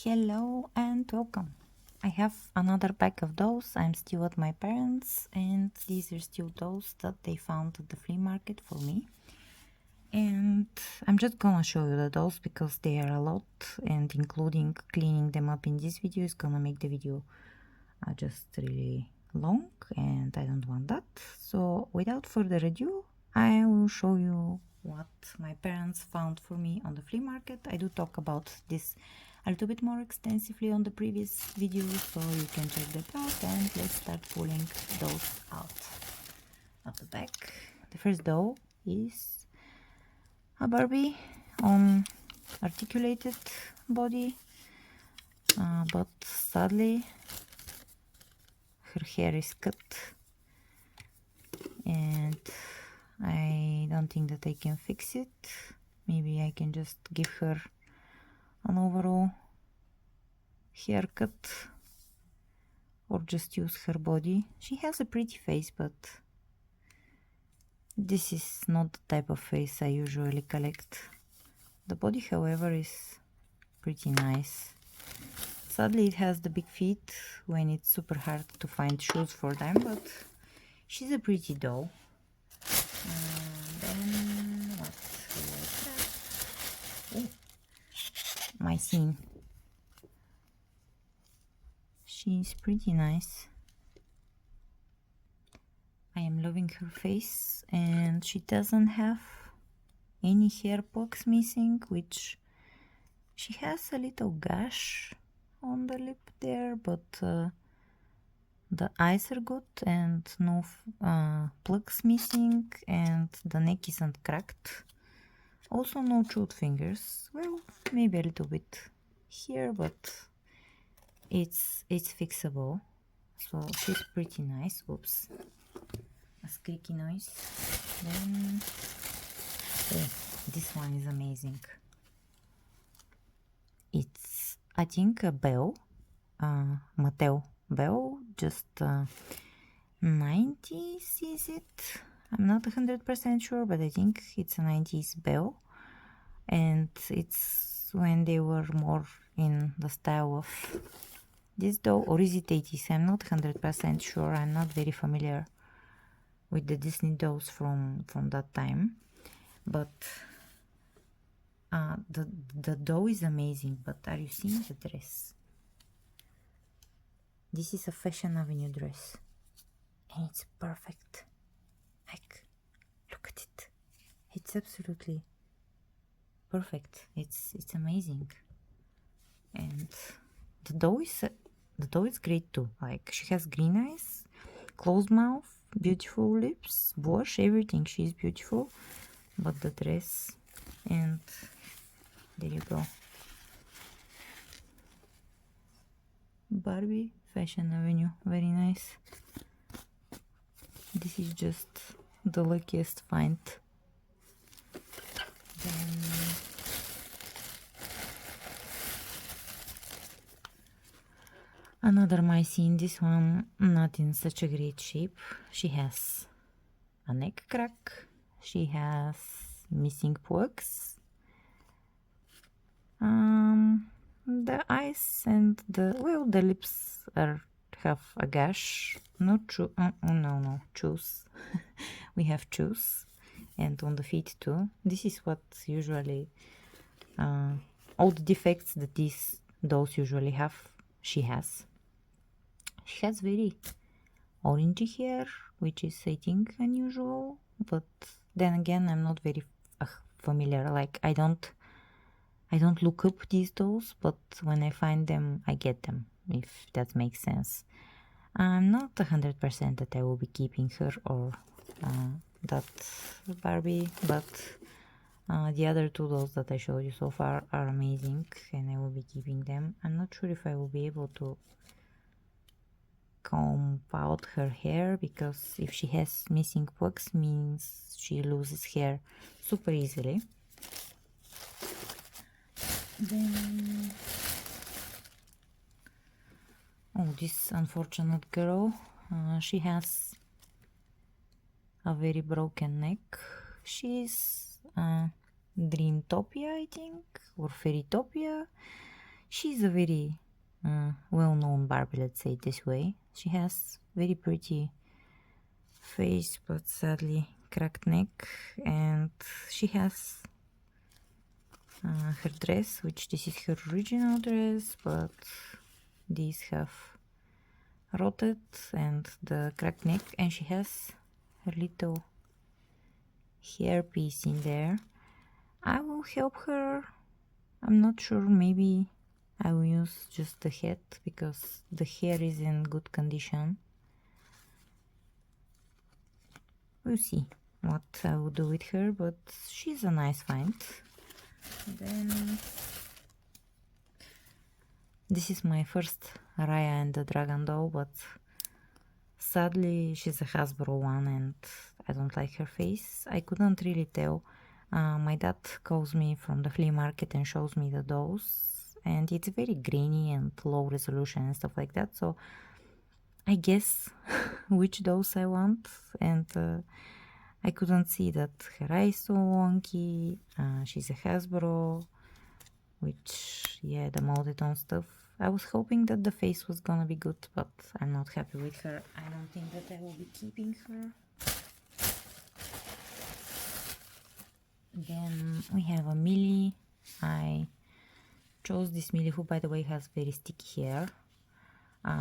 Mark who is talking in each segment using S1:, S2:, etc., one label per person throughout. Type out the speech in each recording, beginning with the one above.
S1: Hello and welcome. I have another pack of dolls. I'm still at my parents' and these are still dolls that they found at the flea market for me. And I'm just gonna show you the dolls because they are a lot, and including cleaning them up in this video is gonna make the video just really long, and I don't want that. So without further ado, I will show you what my parents found for me on the flea market. I do talk about this a little bit more extensively on the previous video, so you can check that out. And let's start pulling those out of the bag. The first doll is a Barbie on articulated body, but sadly her hair is cut, and I don't think that I can fix it. Maybe I can just give her an overall haircut or just use her body. She has a pretty face, but this is not the type of face I usually collect. The body, however, is pretty nice. Sadly, it has the big feet when it's super hard to find shoes for them, but she's a pretty doll. Then what do I have? Oh, my scene. She's pretty nice. I am loving her face, and she doesn't have any hair pokes missing, which she has a little gash on the lip there, but the eyes are good and no plugs missing, and the neck isn't cracked. Also no chewed fingers. Well, maybe a little bit here, but it's fixable. So she's pretty nice. Oops, a squeaky noise. Then this one is amazing. It's, I think, a Belle, Mattel Belle, just 90s is it? I'm not 100% sure, but I think it's a 90s Belle, and it's when they were more in the style of this doll, or is it 80s? I'm not 100% sure. I'm not very familiar with the Disney dolls from that time, but the doll is amazing. But are you seeing the dress? This is a Fashion Avenue dress, and it's perfect. Like, look at it. It's absolutely perfect. It's amazing. And the doll is great too. Like, she has green eyes, closed mouth, beautiful lips, blush, everything. She's beautiful. But the dress, and there you go. Barbie, Fashion Avenue, very nice. This is just the luckiest find. Then another my scene. This one not in such a great shape. She has a neck crack. She has missing plugs. The eyes and the lips have a gash. Not no chews. We have chews, and on the feet too. This is what usually all the defects that these dolls usually have. She has very orangey hair, which is, I think, unusual. But then again, I'm not very familiar. Like, I don't look up these dolls, but when I find them, I get them, if that makes sense. I'm not 100% that I will be keeping her or that Barbie, but the other two dolls that I showed you so far are amazing, and I will be keeping them. I'm not sure if I will be able to comb out her hair, because if she has missing plugs, means she loses hair super easily. Then, oh, this unfortunate girl, she has a very broken neck. She's Dreamtopia, I think, or Fairytopia. She's a very well-known Barbie, let's say it this way. She has very pretty face, but sadly cracked neck, and she has her dress, which this is her original dress, but these have rotted and the cracked neck, and she has her little hairpiece in there. I will help her. I'm not sure, maybe I will use just the head because the hair is in good condition. We'll see what I will do with her, but she's a nice find. Then this is my first Raya and the Dragon doll, but sadly she's a Hasbro one and I don't like her face. I couldn't really tell. My dad calls me from the flea market and shows me the dolls, and it's very grainy and low resolution and stuff like that, so I guess which dolls I want, and I couldn't see that her eye is so wonky. She's a Hasbro, which, yeah, the molded on stuff. I was hoping that the face was gonna be good, but I'm not happy with her. I don't think that I will be keeping her. Then we have a Millie. I chose this Millie, who by the way has very sticky hair,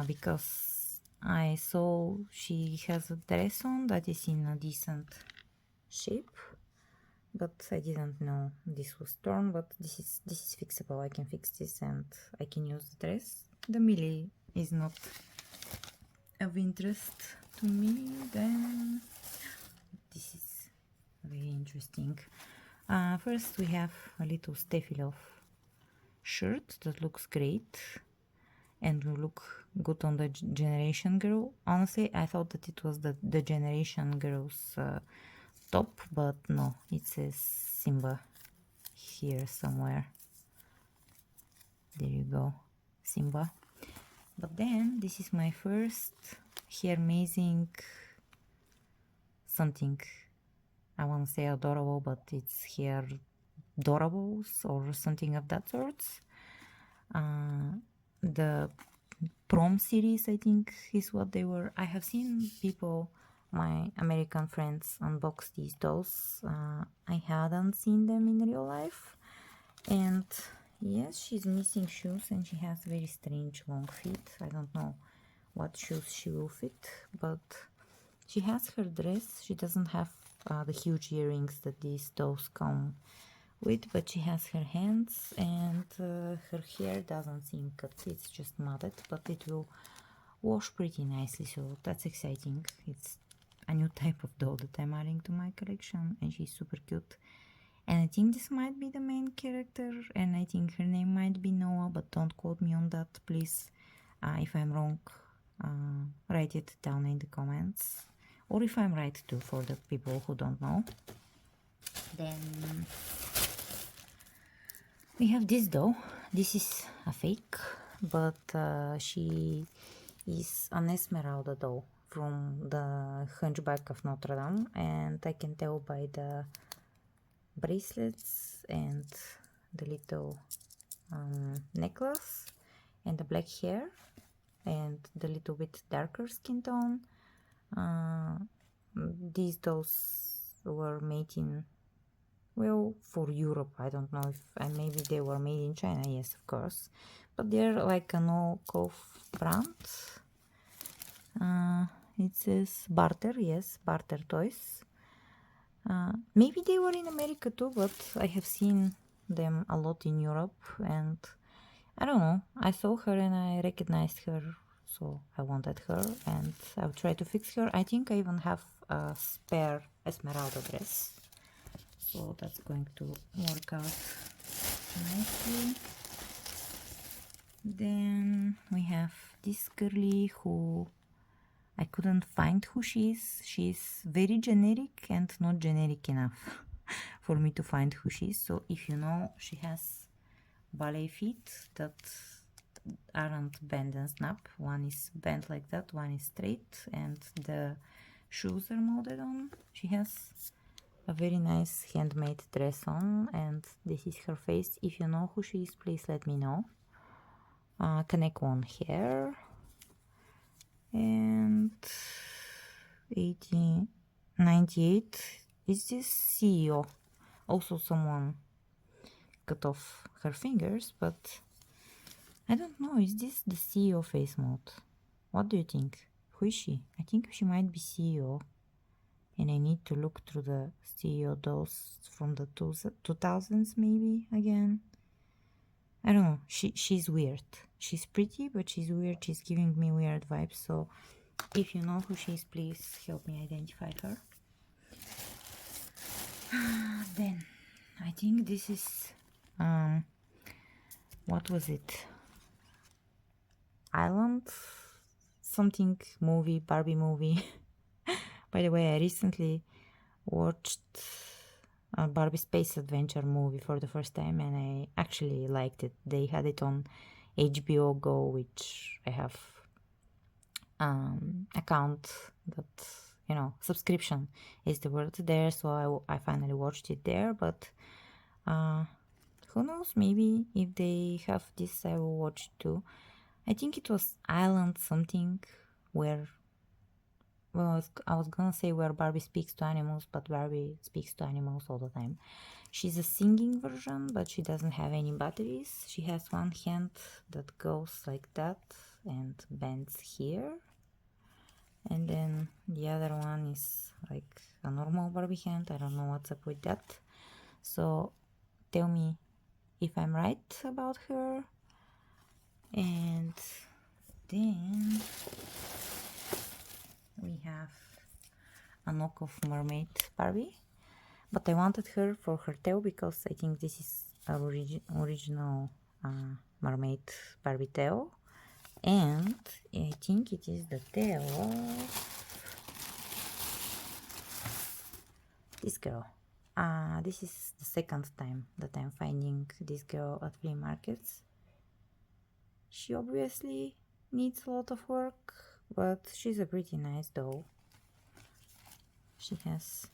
S1: because I saw she has a dress on that is in a decent shape, but I didn't know this was torn. But this is fixable. I can fix this and I can use the dress. The Millie is not of interest to me. Then this is very interesting. First we have a little Stefilov shirt that looks great and will look good on the Generation Girl. Honestly, I thought that it was the Generation Girl's top, but no, it says Simba here somewhere. There you go, Simba. But then this is my first hair amazing something. I want to say adorable, but it's hair adorables or something of that sort. The prom series, I think, is what they were. I have seen people, my American friends, unbox these dolls. I hadn't seen them in real life. And yes, she's missing shoes and she has very strange long feet. I don't know what shoes she will fit, but she has her dress. She doesn't have the huge earrings that these dolls come with, but she has her hands, and her hair doesn't seem cut, it's just matted, but it will wash pretty nicely, so that's exciting. It's a new type of doll that I'm adding to my collection, and she's super cute. And I think this might be the main character, and I think her name might be Noah, but don't quote me on that, please. If I'm wrong, write it down in the comments, or if I'm right too, for the people who don't know. Then we have this doll. This is a fake, but she is an Esmeralda doll from the Hunchback of Notre Dame, and I can tell by the bracelets and the little necklace and the black hair and the little bit darker skin tone. These dolls were made in, well, for Europe. I don't know if, and maybe they were made in China, yes, of course, but they're like a no-cough brand. It says Barter, yes, Barter Toys. Maybe they were in America too, but I have seen them a lot in Europe, and I don't know, I saw her and I recognized her, so I wanted her, and I'll try to fix her. I think I even have a spare Esmeralda dress, so that's going to work out nicely. Then we have this girly who I couldn't find who she is. She's very generic and not generic enough for me to find who she is. So if you know, she has ballet feet that aren't bend and snap. One is bent like that, one is straight, and the shoes are molded on. She has a very nice handmade dress on, and this is her face. If you know who she is, please let me know. connect one hair, and 1898. Is this CEO? Also someone cut off her fingers, but I don't know, is this the CEO face mode? What do you think? Who is she? I think she might be CEO, and I need to look through the CEO dolls from the 2000s maybe again. I don't know, she's weird. She's pretty, but she's weird. She's giving me weird vibes, so if you know who she is, please help me identify her. Then I think this is what was it? Island something movie, Barbie movie. By the way, I recently watched a Barbie Space Adventure movie for the first time, and I actually liked it. They had it on HBO Go, which I have account that, you know, subscription is the word there, so I finally watched it there. But who knows, maybe if they have this I will watch it too. I think it was Island something where, well, I was gonna say where Barbie speaks to animals, but Barbie speaks to animals all the time. She's a singing version, but she doesn't have any batteries. She has one hand that goes like that and bends here, and then the other one is like a normal Barbie hand. I don't know what's up with that, so tell me if I'm right about her. And then we have a knockoff mermaid Barbie, but I wanted her for her tail because I think this is a original mermaid Barbie tail, and I think it is the tail of this girl. This is the second time that I'm finding this girl at flea markets. She obviously needs a lot of work, but she's a pretty nice doll. She has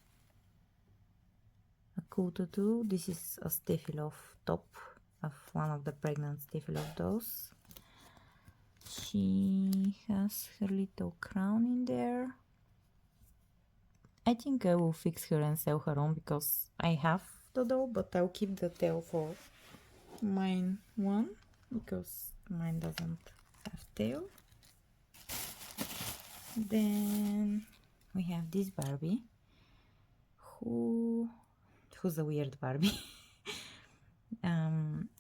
S1: a cool tattoo. This is a Stefilov top of one of the pregnant Stefilov dolls. She has her little crown in there. I think I will fix her and sell her on because I have the doll, but I'll keep the tail for mine one because mine doesn't have tail. Then we have this Barbie who's a weird Barbie.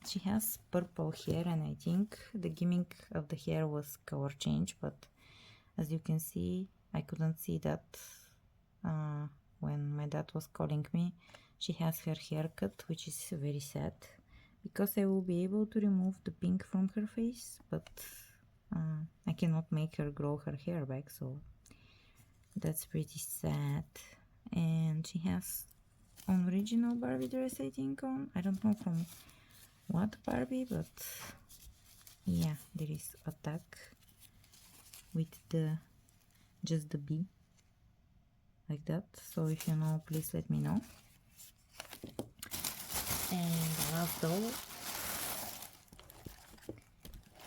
S1: She has purple hair, and I think the gimmick of the hair was color change, but as you can see, I couldn't see that when my dad was calling me. She has her haircut, which is very sad because I will be able to remove the pink from her face, but I cannot make her grow her hair back, so that's pretty sad. And she has an original Barbie dress, I think, on. I don't know from what Barbie, but yeah, there is a tag with just the B like that. So if you know, please let me know. And the last doll,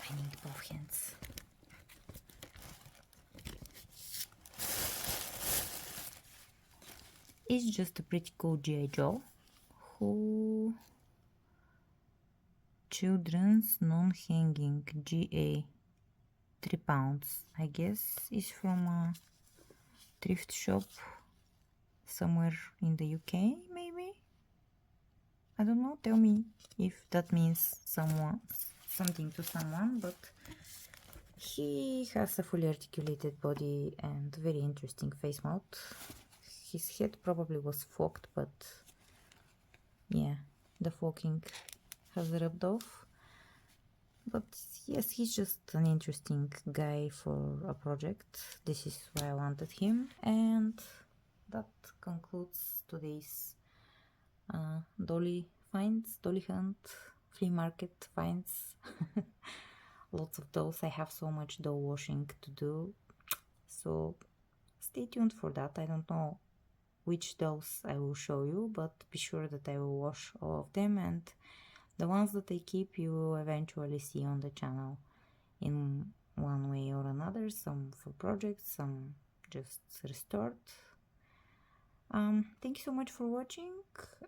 S1: I need both hands. It's just a pretty cool G.I. Joe who children's non-hanging GA, £3. I guess is from a thrift shop somewhere in the UK, maybe. I don't know, tell me if that means something to someone, but he has a fully articulated body and very interesting face mount. His head probably was fogged, but yeah, the fogging has rubbed off. But yes, he's just an interesting guy for a project. This is why I wanted him. And that concludes today's Dolly finds, Dolly hunt, flea market finds. Lots of dolls. I have so much doll washing to do, so stay tuned for that. I don't know which dolls I will show you, but be sure that I will wash all of them, and the ones that I keep you will eventually see on the channel. in one way or another, some for projects, some just restored. Thank you so much for watching.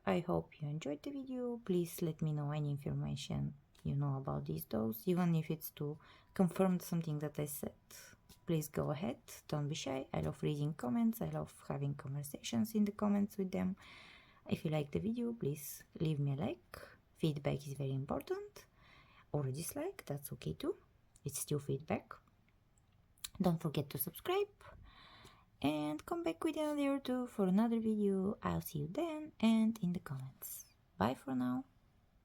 S1: I hope you enjoyed the video. Please let me know any information you know about these dolls, even if it's to confirm something that I said. Please go ahead, don't be shy. I love reading comments, I love having conversations in the comments with them. If you like the video, please leave me a like. Feedback is very important, or a dislike, that's okay too. It's still feedback. Don't forget to subscribe and come back with another or two for another video. I'll see you then and in the comments. Bye for now.